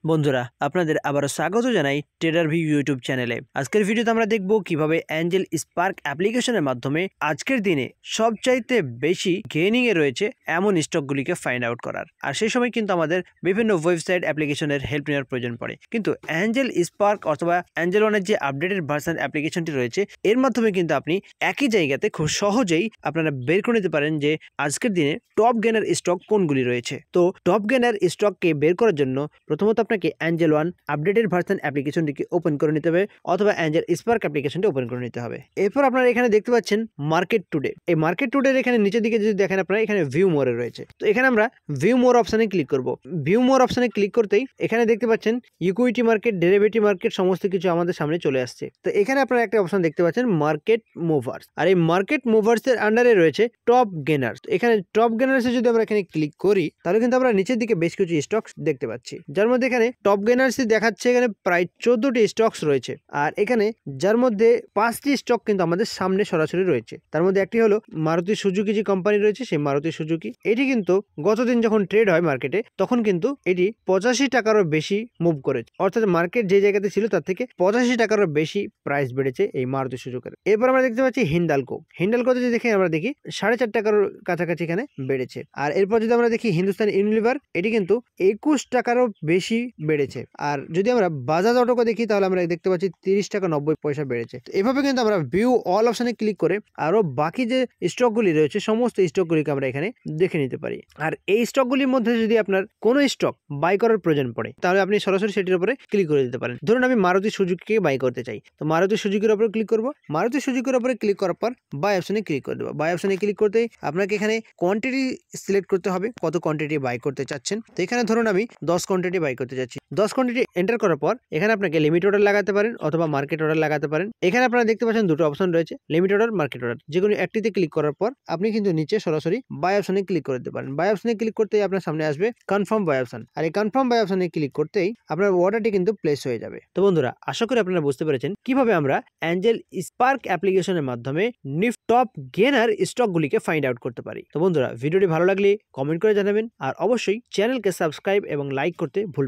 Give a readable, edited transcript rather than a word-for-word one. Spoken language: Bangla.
বন্ধুরা আপনাদের আবারও স্বাগত জানাই ট্রেডার ভিউ ইউটিউব চ্যানেলে। আজকের ভিডিওতে আমরা দেখব কিভাবে অ্যাঞ্জেল স্পার্ক অ্যাপ্লিকেশনের মাধ্যমে আজকের দিনে সবচাইতে বেশি গেইনিং এ রয়েছে এমন স্টকগুলিকে ফাইন্ড আউট করার। আর সেই সময় কিন্তু আমাদের বিভিন্ন ওয়েবসাইট অ্যাপ্লিকেশনের হেল্প নেওয়ার প্রয়োজন পড়ে, কিন্তু অ্যাঞ্জেল স্পার্ক অথবা অ্যাঞ্জেল ওয়ানের যে আপডেটেড ভার্সন অ্যাপ্লিকেশনটি রয়েছে এর মাধ্যমে কিন্তু আপনি একই জায়গাতে খুব সহজেই আপনারা বের করে নিতে পারেন যে আজকের দিনে টপ গেনার স্টক কোনগুলি রয়েছে। তো টপ গেনার স্টককে বের করার জন্য প্রথমত আপনাকে অ্যাঞ্জেল ওয়ান আপডেটেড ভার্সন অ্যাপ্লিকেশনটিকে ওপেন করে নিতে হবে অথবা অ্যাঞ্জেল স্পার্ক অ্যাপ্লিকেশনটি ওপেন করে নিতে হবে। এরপর আপনারা এখানে দেখতে পাচ্ছেন মার্কেট টুডে। এই মার্কেট টুডের এখানে নিচের দিকে যদি দেখেন আপনারা এখানে ভিউ মোরে রয়েছে। তো এখানে আমরা ভিউ মোর অপশনে ক্লিক করব। ভিউ মোর অপশনে ক্লিক করতেই এখানে দেখতে পাচ্ছেন ইকুইটি মার্কেট, ডেরিভেটিভ মার্কেট সমস্ত কিছু আমাদের সামনে চলে আসছে। তো এখানে আপনারা একটা অপশন দেখতে পাচ্ছেন মার্কেট মুভার্স, আর এই মার্কেট মুভার্স এর আন্ডারে রয়েছে টপ গেনার্স। এখানে টপ গেনার্সে যদি আমরা এখানে ক্লিক করি তাহলে কিন্তু আমরা নিচের দিকে বেশ কিছু স্টক দেখতে পাচ্ছি, যার মধ্যে এখানে টপ গেনার্স দেখাচ্ছে এখানে প্রায় 14টি স্টকস রয়েছে। আর এখানে যার মধ্যে 5টি স্টক কিন্তু আমাদের সামনে সরাসরি রয়েছে। তার মধ্যে একটি হলো মারুতি সুজুকি, যে কোম্পানি রয়েছে সেই মারুতি সুজুকি। এটি কিন্তু গতদিন যখন ট্রেড হয় মার্কেটে তখন কিন্তু এটি 85 টাকারও বেশি মুভ করেছে, অর্থাৎ মার্কেট যে জায়গাতে ছিল তার থেকে 85 টাকারও বেশি প্রাইস বেড়েছে এই মারুতি সুজুকির। এরপর আমরা দেখতে পাচ্ছি হিন্ডালকোতে যদি দেখে আমরা দেখি 4.5 টাকার কাছাকাছি এখানে বেড়েছে। আর এরপর যদি আমরা দেখি হিন্দুস্তান ইউনিলিভার, এটি কিন্তু 21 টাকারও বেশি বেড়েছে। আর যদি আমরা বাজাজ অটোকে দেখি তাহলে আমরা দেখতে পাচ্ছি 30 টাকা 90 পয়সা বেড়েছে। এভাবে কিন্তু আমরা ভিউ অল অপশনে ক্লিক করে আরো বাকি যে স্টকগুলি রয়েছে সমস্ত স্টকগুলিকে আমরা এখানে দেখে নিতে পারি। আর এই স্টকগুলির মধ্যে যদি আপনার কোনো স্টক বাই করার প্রয়োজন পড়ে তাহলে আপনি সরাসরি সেটির উপরে ক্লিক করে দিতে পারেন। ধরুন আমি মারুতি সুজুকিকে বাই করতে চাই, তো মারুতি সুজুকির উপরে ক্লিক করব। মারুতি সুজুকির উপরে ক্লিক করার পর বাই অপশনে ক্লিক করে দেবো। বাই অপশনে ক্লিক করতেই আপনাকে এখানে কোয়ান্টিটি সিলেক্ট করতে হবে, কত কোয়ান্টিটি বাই করতে চাচ্ছেন। তো এখানে ধরুন আমি 10 কোয়ান্টিটি বাই করতে চাচ্ছি। 10 কোয়ান্টিটি এন্টার করার পর এখানে আপনাকে লিমিট অর্ডার লাগাতে পারেন অথবা মার্কেট অর্ডার লাগাতে পারেন। এখানে আপনারা দেখতে পাচ্ছেন দুটো অপশন রয়েছে, লিমিট অর্ডার, মার্কেট অর্ডার। যে কোনো একটিতে ক্লিক করার পর আপনি কিন্তু নিচে সরাসরি বাই অপশনে ক্লিক করে দিতে পারেন। বাই অপশনে ক্লিক করতেই আপনার সামনে আসবে কনফার্ম বাই অপশন, আর এই কনফার্ম বাই অপশনে ক্লিক করতেই আপনার অর্ডারটি কিন্তু প্লেস হয়ে যাবে। তো বন্ধুরা আশা করি আপনারা বুঝতে পেরেছেন কিভাবে আমরা অ্যাঞ্জেল স্পার্ক অ্যাপ্লিকেশনের মাধ্যমে টপ গেনার স্টকগুলিকে ফাইন্ড আউট করতে পারি। তো বন্ধুরা ভিডিওটি ভালো লাগলে কমেন্ট করে জানাবেন, আর অবশ্যই চ্যানেলকে সাবস্ক্রাইব এবং লাইক করতে ভুলবেন।